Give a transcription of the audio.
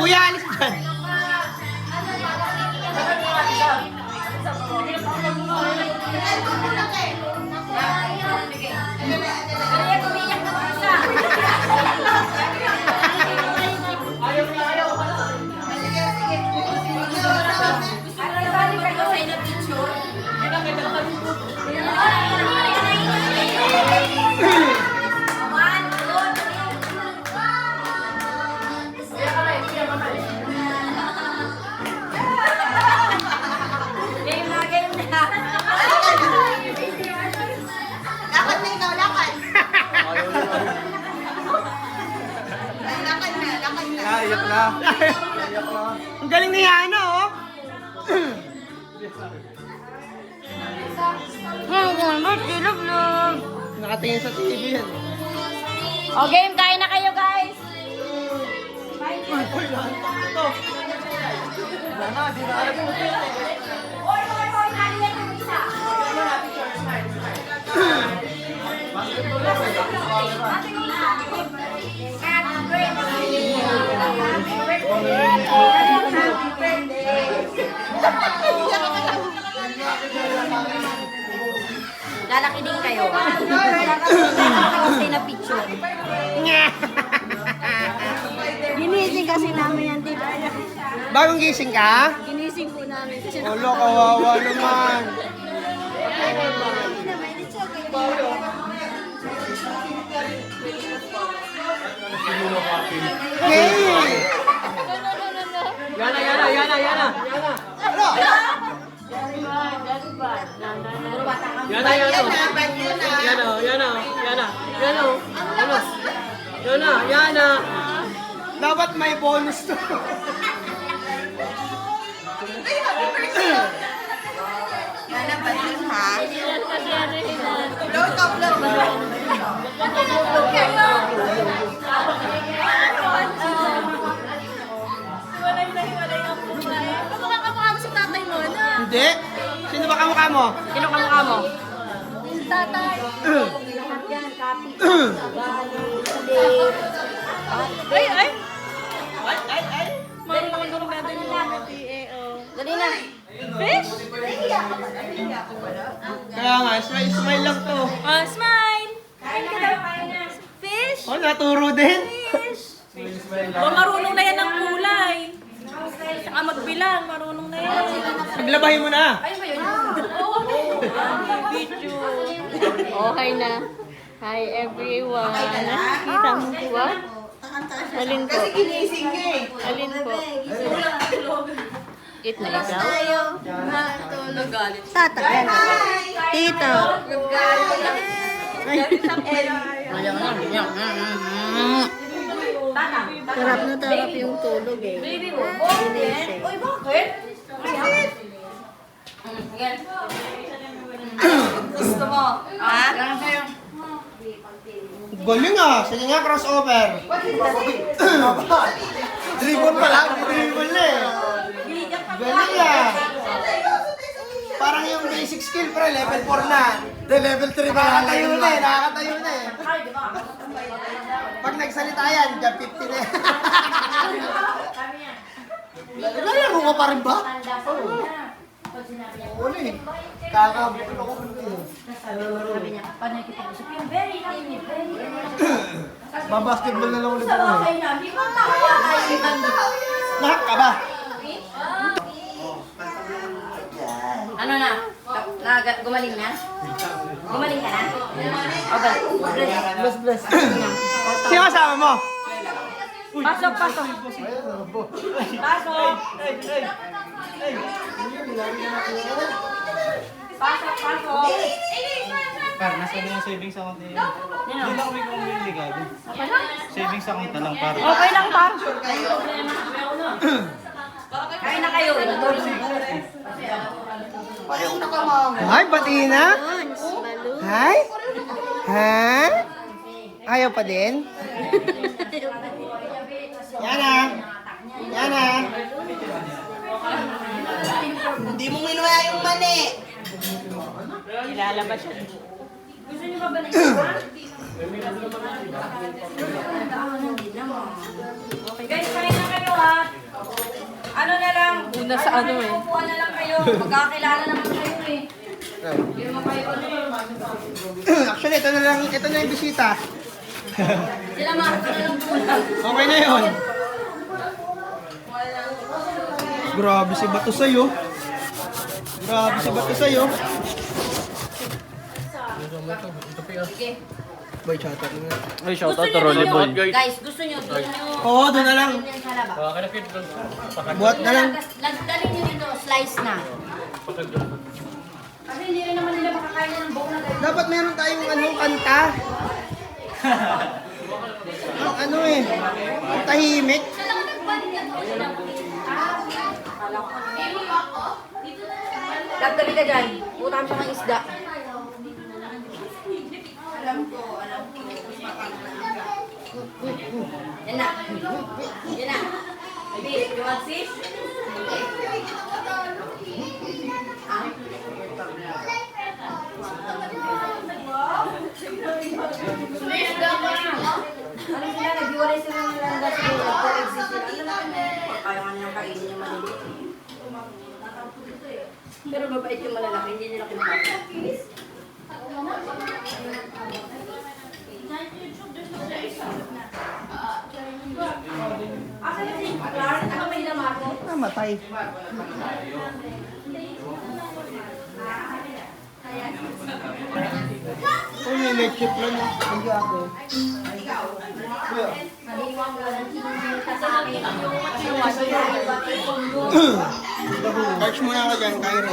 Kuya, alis dyan. Iyak na. Ang galing ni Yana, oh. Nakatingin sa TV yan. O, game, kain na kayo, guys. Ito. Sana, di na alam mo. Lalaki din kayo. Kasi na picture. Ginising kasi namin yan, di ba? Bagong gising ka? Ginising po namin kasi Olo, kawawa naman. Hey! Yana. Yana. Dapat may bonus to. Yana ba yun, ha? Upload. Kamukha mo sa tatay mo, na? Hindi. Sino ba kamukha mo? Sino kamukha mo? Tatay. Ay! Marunong natin yung mga Dali na. Fish? Kaya nga, smile lang to. Smile! Kain ka daw. Fish? Oh, naturo din. Fish! Marunong na yan ng kulay. Saka magbilang, marunong na yan. Paglabahin mo na. Video. Okay na. Hi everyone. Nakikita mo po ba? Alin po? Kasi ginising ka eh. Alin po? Eat na ikaw? Tata. Tito. Tarap na tarap yung tulog eh. Ginising. Uy, bakit? Gusto mo? Ha? Galing ah. Sige nga, crossover. Dribble pa lang. Dribble na eh. Galing ah. Parang yung basic skill, pre. Level 4 na. De level 3 ba? Nakakatayo na eh. Nakakatayo na eh. Pag nagsalita yan, jump 50 na yan. Lalaro ka pa rin ba? Wala eh. Kakabukol ako ng eh. Sabi niya, paano nakikipag-usap yung very timid, very Babasketball na lang ulit ako eh. okay na, di ba tawa kayo? Nak ka ba? Ano na? Gumaling na? Gumaling ka na? O ba? Bless, bless. Sino kasama mo? Pasok, pasok. Pasok. Pasok, pasok. Par, nasa na yung savings account niya. Hindi Nino? na kami kumili ka. Apa na? Savings account na lang, par. Okay lang, par. Kain na kayo. Ay, pati na? Hay? Ha? Ayaw pa din? Yan na. Yan na. Hindi mo minuha yung mani. Ilalabas siya. Gusto niyo ba ba na isa? Okay, guys, kain na kayo ha. Ano na lang? Una sa ano eh. Upuan na lang kayo. Magkakilala naman kayo eh. Hindi naman kayo ano eh. Actually, ito na yung bisita. Sila Marco na lang kulang. Okay na yun. Grabe si Bato sa'yo. Grabe si Bato sa'yo. Sige. Boy, chatter na nga. Ay, shout Gusto niyo doon? Guys, gusto niyo doon nyo. Oo, doon na lang. Buhat na lang. Dalhin nyo dito, slice na. Kasi hindi rin naman nila makakain ng buong na ganyan. Dapat meron tayong kanta. Ang ano eh. Ang tahimik. Lagdali ka dyan. Utang siya ng isda. Alam ko. Yan na. Yan na. Baby, you want fish? Ano sila? Nag-iwalay sila ng langga sila. Co-exist sila. Ano naman kaya nga nilang kainin yung maliliit. Pero mabait yung malalaki. Hindi nila kinakain. Asa na si Clark? Ano may lamar mo? Namatay. Kung may leche plan, hindi ako. Naliwang ko ng tinita sa akin. Yung masyari, pati kong Charge muna ako dyan, Cairo.